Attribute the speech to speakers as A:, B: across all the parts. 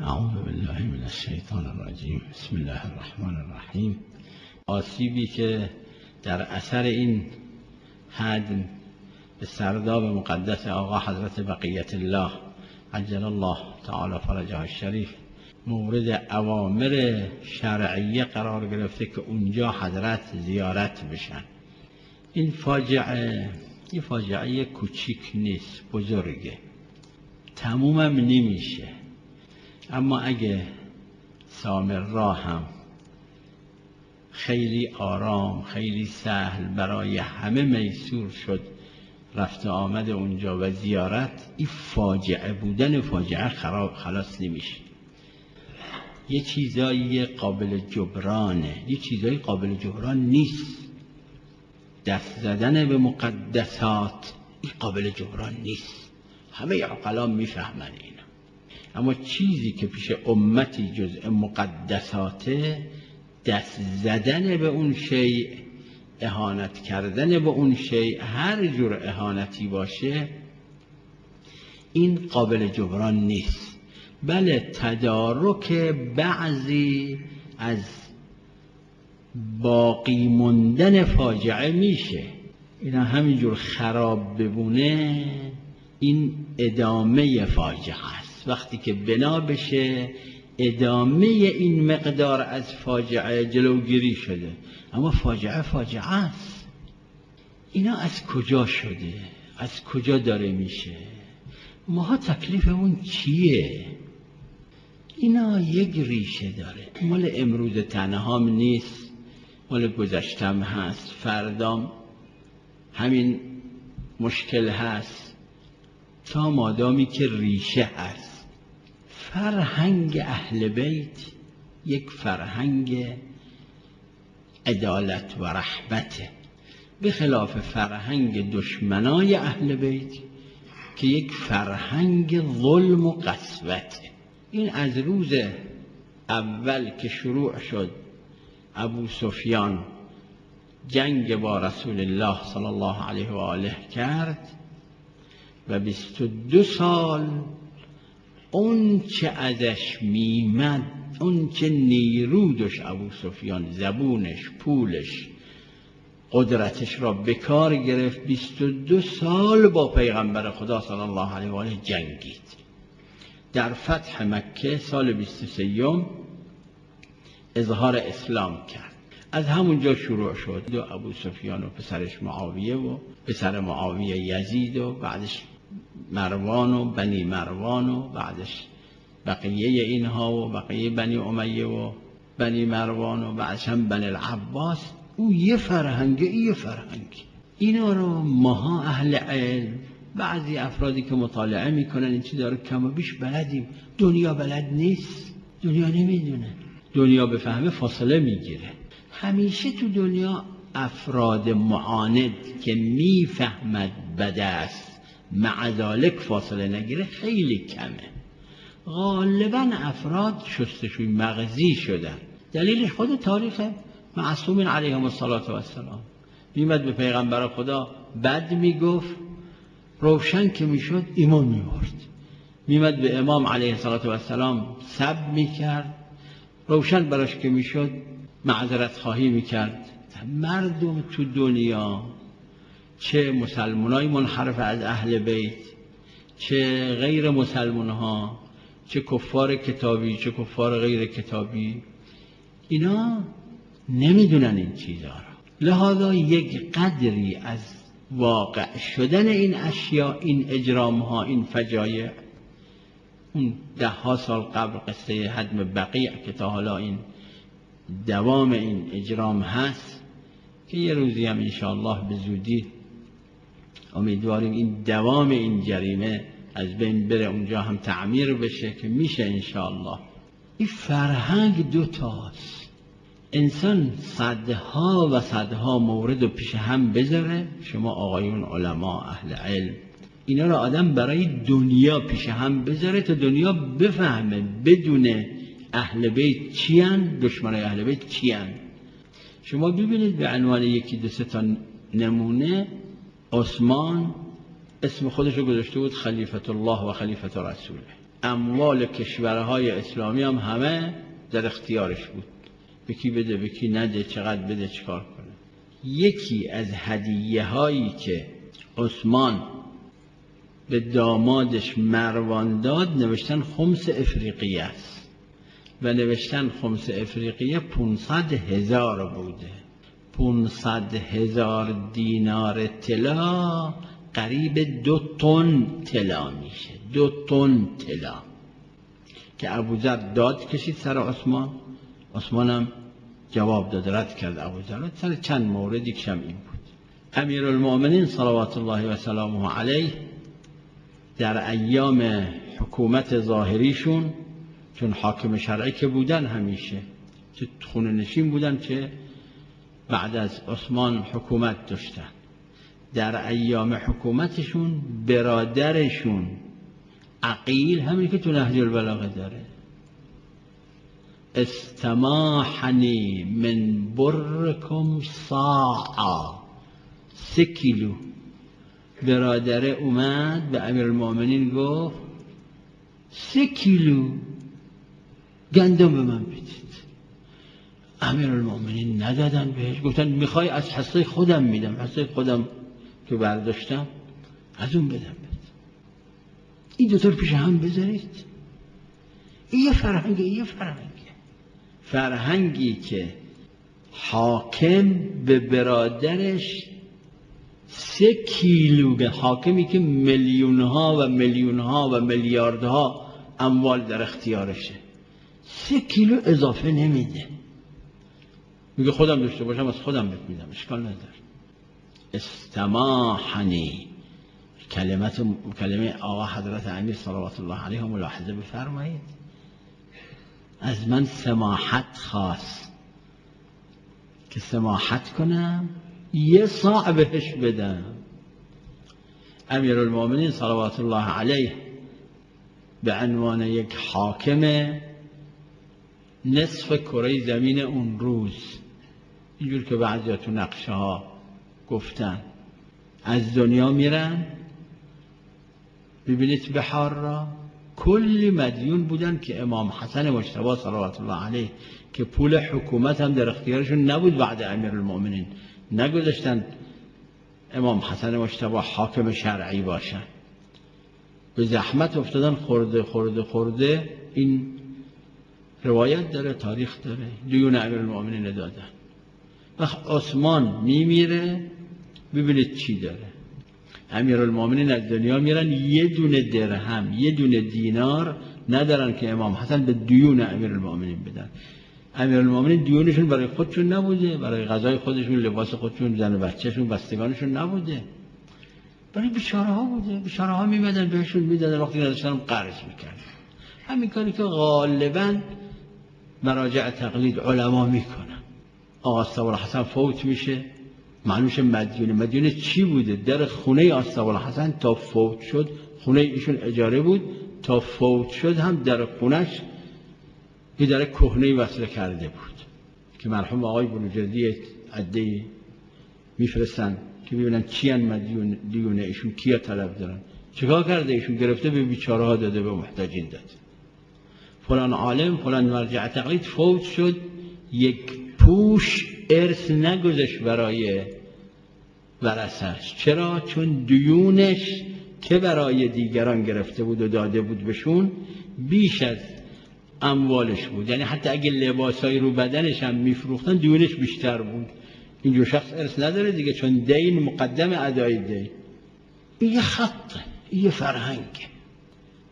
A: اعوذ بالله من الشیطان الرجیم. بسم الله الرحمن الرحیم. آسیبی که در اثر این هدم به سرداب مقدس آقا حضرت بقیت الله عجل الله تعالی فرجه الشریف مورد اوامر شرعیه قرار گرفته که اونجا حضرت زیارت بشن. این فاجعه کوچیک نیست، بزرگه، تمومم نمیشه. اما اگه سامرا هم خیلی آرام، خیلی سهل، برای همه میسور شد رفت آمد اونجا و زیارت، این فاجعه بودن فاجعه خلاص نمیشه. یه چیزایی قابل جبرانه، یه چیزایی قابل جبران نیست. دست زدن به مقدسات این قابل جبران نیست، همه عقلا میفهمن اینا. اما چیزی که پیش امتی جزء مقدساته، دست زدن به اون شیء، اهانت کردن به اون شیء، هر جور اهانتی باشه، این قابل جبران نیست. بله تدارک بعضی از باقی موندن فاجعه میشه. اینا همینجور خراب ببونه، این ادامه فاجعه است. وقتی که بنا بشه ادامه این مقدار از فاجعه جلوگیری شده. اما فاجعه است. اینا از کجا شده؟ از کجا داره میشه؟ ماها تکلیفمون چیه؟ اینا یک ریشه داره، مال امروز تنهام نیست، مال گذشتم هست، فردام همین مشکل هست، تا مادامی که ریشه هست. فرهنگ اهل بیت یک فرهنگ عدالت و رحمته، به خلاف فرهنگ دشمنای اهل بیت که یک فرهنگ ظلم و قسوته. این از روز اول که شروع شد ابو سفیان جنگ با رسول الله صلی الله علیه و آله کرد و 22 سال اون چه ازش میمد، اون چه نیرو داشت ابو سفیان، زبونش، پولش، قدرتش را به کار گرفت. 22 سال با پیغمبر خدا صلی الله علیه و آله جنگید. در فتح مکه سال 23 اظهار اسلام کرد. از همونجا شروع شد و ابو سفیان و پسرش معاویه و پسر معاویه یزید و بعدش مروان و بنی مروان و بعدش بقیه اینها و بقیه بنی امیه و بنی مروان و بعدش هم بنی العباس. او یه فرهنگه، یه فرهنگ. اینا رو ماها اهل علم، بعضی افرادی که مطالعه میکنن این چیزا رو کم و بیش بلدیم. دنیا بلد نیست، دنیا نمیدونه. دنیا بفهمه فاصله میگیره. همیشه تو دنیا افراد معاند که میفهمد بد است مع ذالک فاصله نگیره خیلی کمه. غالبا افراد شستشوی مغزی شدن. دلیلش خود تاریخ معصومین علیهم السلام. میمد به پیغمبر خدا بد میگفت، روشن که میشد ایمان میورد. میمد به امام علیه السلام سب میکرد، روشن براش که میشد معذرت خواهی میکرد. مردم تو دنیا، چه مسلمانای منحرف از اهل بیت، چه غیر مسلمان ها، چه کفار کتابی، چه کفار غیر کتابی، اینا نمیدونن این چیزها را. لذا یک قدری از واقع شدن این اشیاء، این اجرام ها، این فجایع، اون 10 سال قبل قصه هدم بقیع که تا حالا این دوام این اجرام هست، که یه روزی هم انشاءالله به زودی امیدواریم این دوام این جریمه از بین بره، اونجا هم تعمیر بشه که میشه انشاءالله. این فرهنگ 2 تاست. انسان صدها و صدها مورد رو پیش هم بذاره، شما آقایون علما اهل علم، اینا رو آدم برای دنیا پیش هم بذاره تا دنیا بفهمه بدونه اهل بیت چیان، دشمنای اهل بیت چیان. شما ببینید به عنوان 1-2 تا نمونه، عثمان اسم خودش رو گذاشته بود خلیفت الله و خلیفت رسوله. اموال کشورهای اسلامی هم همه در اختیارش بود، به کی بده به کی نده، چقدر بده، چیکار کنه. یکی از هدیه هایی که عثمان به دامادش مروان داد نوشتن خمس افریقیه است و نوشتن خمس افریقیه 500,000 بوده. 500,000 دینار طلا قریب 2 تن طلا میشه. 2 تن طلا که ابوذر داد کشید سر عثمان. عثمان هم جواب داد، رد کرد ابوذر سر چند موردی که این بود. امیرالمؤمنین صلوات الله و سلامه علیه در ایام حکومت ظاهریشون، چون حاکم شرعی که بودن همیشه، چه خونه نشین بودن چه بعد از عثمان حکومت داشتن، در ایام حکومتشون برادرشون عقیل، همین که تو نهج البلاغه داره، استماحنی من برکم صاعا، 3 کیلو. برادره اومد به امیرالمؤمنین گفت 3 کیلو گندم به من بدید. امیرالمؤمنین ندادن بهش، گفتن میخوای از حصه خودم میدم، حصه خودم که برداشتم از اون بدم بهت. این دوتا رو پیش هم بذارید. این یه فرهنگی که حاکم به برادرش 3 کیلو، حاکمی که میلیونها و میلیونها و میلیاردها اموال در اختیارشه، 3 کیلو اضافه نمیده. میگه خودم داشته باشم از خودم بهت میدم، اشکال نداره. استماحنی، کلمه آقا حضرت امیر صلوات الله علیه ملاحظه بفرمایید. از من سماحت خواست که سماحت کنم، 1 صاع بهش بدم. امیرالمؤمنین صلوات الله علیه به عنوان یک حاکم نصف کره زمین اون روز، اینجور که بعضی تو نقشه ها گفتن، از دنیا میرن. ببینید بحار را کلی مدیون بودن که امام حسن مجتبی صلوات الله علیه که پول حکومت هم در اختیارشون نبود، بعد امیرالمؤمنین نگذاشتن امام حسن مجتبی حاکم شرعی باشن، به زحمت افتادن، خورده. این روایت داره، تاریخ داره، دیون امیرالمؤمنین دادن. وقت عثمان میمیره، ببینید چی داره. امیرالمؤمنین از دنیا میرن، 1 دونه درهم 1 دونه دینار ندارن که امام حسن به دیون امیرالمؤمنین بدن. امیرالمؤمنین دیونشون برای خودشون نبوده، برای غذای خودشون، لباس خودشون، زن و بچه‌شون، بستگانشون نبوده، برای بیچاره ها بوده. بیچاره ها میمدن بهشون میدادن، وقتی نداشتن قرض میکردن. همین کاری که غالبا مراجع تقلید علما میکنن. آقا اسطوالحسن فوت میشه، معلومش مدیونه چی بوده؟ در خونه اسطوالحسن تا فوت شد، خونه ایشون اجاره بود، تا فوت شد هم در خونش یه در کهنه وصله کرده بود که مرحوم آقای بروجردی عده‌ای میفرستن که ببینن چی ان دیونه ایشون، کیا طلب دارن، چیکار کرده ایشون، گرفته به بیچاره ها داده، به محتاجین داده. فلان عالم، فلان مرجع تقلید فوت شد، 1 پوش ارث نگذاشت برای ورثه‌اش. چرا؟ چون دیونش که برای دیگران گرفته بود و داده بود بهشون بیش از اموالش بود. یعنی حتی اگه لباسای رو بدنش هم میفروختن دیونش بیشتر بود. اینجور شخص ارث نداره دیگه، چون دین مقدم ادای دین. این یه خطه، این یه فرهنگه،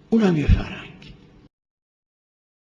A: اونم یه فرهنگ.